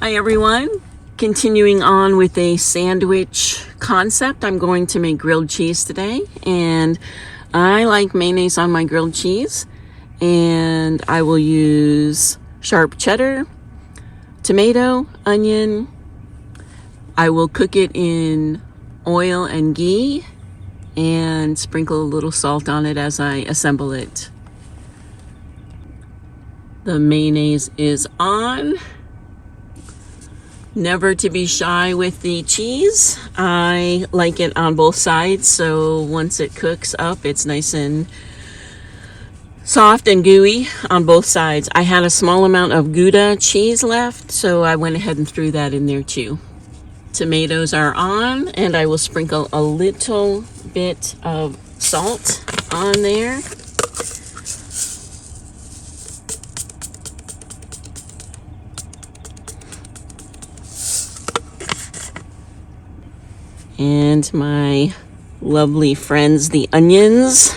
Hi everyone, continuing on with a sandwich concept. I'm going to make grilled cheese today, and I like mayonnaise on my grilled cheese, and I will use sharp cheddar, tomato, onion. I will cook it in oil and ghee and sprinkle a little salt on it as I assemble it. The mayonnaise is on. Never to be shy with the cheese. I like it on both sides, so once it cooks up, it's nice and soft and gooey on both sides. I had a small amount of Gouda cheese left, so I went ahead and threw that in there too. Tomatoes are on, and I will sprinkle a little bit of salt on there. And my lovely friends, the onions,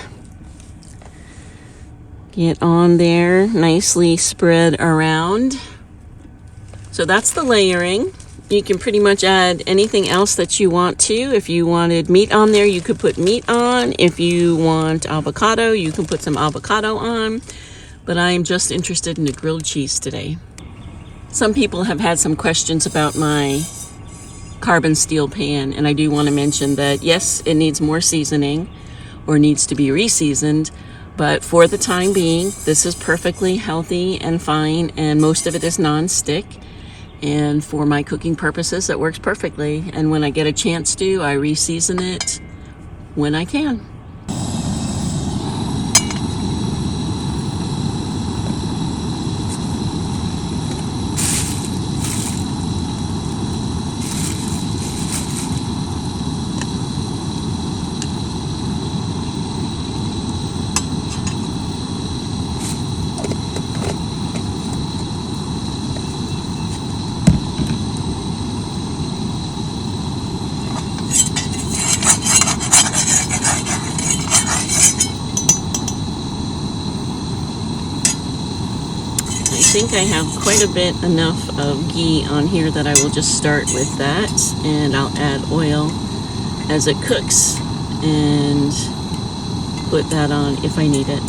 get on there, nicely spread around. So that's the layering. You can pretty much add anything else that you want to. If you wanted meat on there, you could put meat on. If you want avocado, you can put some avocado on. But I'm just interested in the grilled cheese today. Some people have had some questions about my carbon steel pan, and I do want to mention that yes, it needs more seasoning or needs to be re-seasoned, but for the time being, this is perfectly healthy and fine, and most of it is non-stick, and for my cooking purposes it works perfectly. And when I get a chance to, I re-season it when I can. I think I have quite a bit enough of ghee on here that I will just start with that, and I'll add oil as it cooks and put that on if I need it.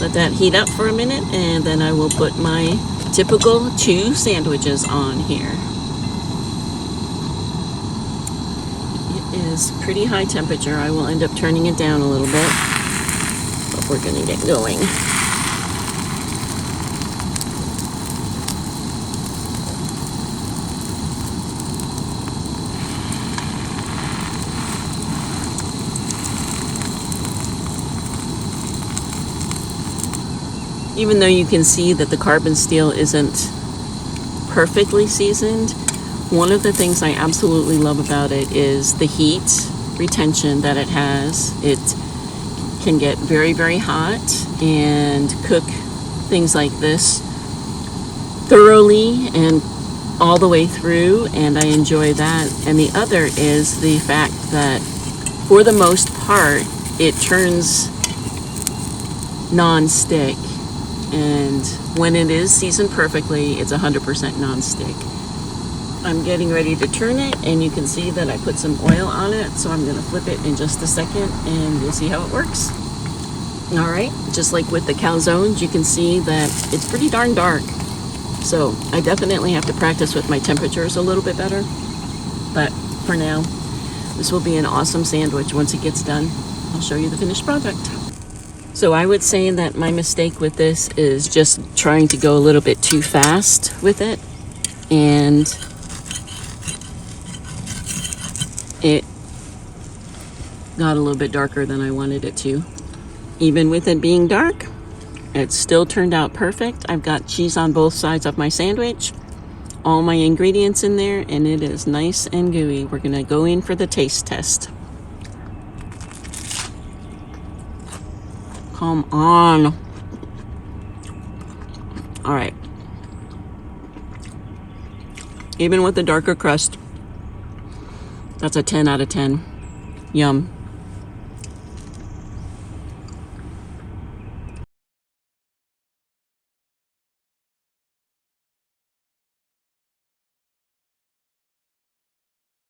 Let that heat up for a minute, and then I will put my typical 2 sandwiches on here. It is pretty high temperature. I will end up turning it down a little bit, but we're gonna get going. Even though you can see that the carbon steel isn't perfectly seasoned, one of the things I absolutely love about it is the heat retention that it has. It can get very, very hot and cook things like this thoroughly and all the way through, and I enjoy that. And the other is the fact that for the most part, it turns non-stick. And when it is seasoned perfectly, it's 100% non-stick. I'm getting ready to turn it, and you can see that I put some oil on it, so I'm gonna flip it in just a second and we'll see how it works. All right, just like with the calzones, you can see that it's pretty darn dark. So I definitely have to practice with my temperatures a little bit better. But for now, this will be an awesome sandwich once it gets done. I'll show you the finished product. So I would say that my mistake with this is just trying to go a little bit too fast with it, and it got a little bit darker than I wanted it to. Even with it being dark, it still turned out perfect. I've got cheese on both sides of my sandwich, all my ingredients in there, and it is nice and gooey. We're gonna go in for the taste test. Come on. All right. Even with the darker crust, that's a 10 out of 10. Yum.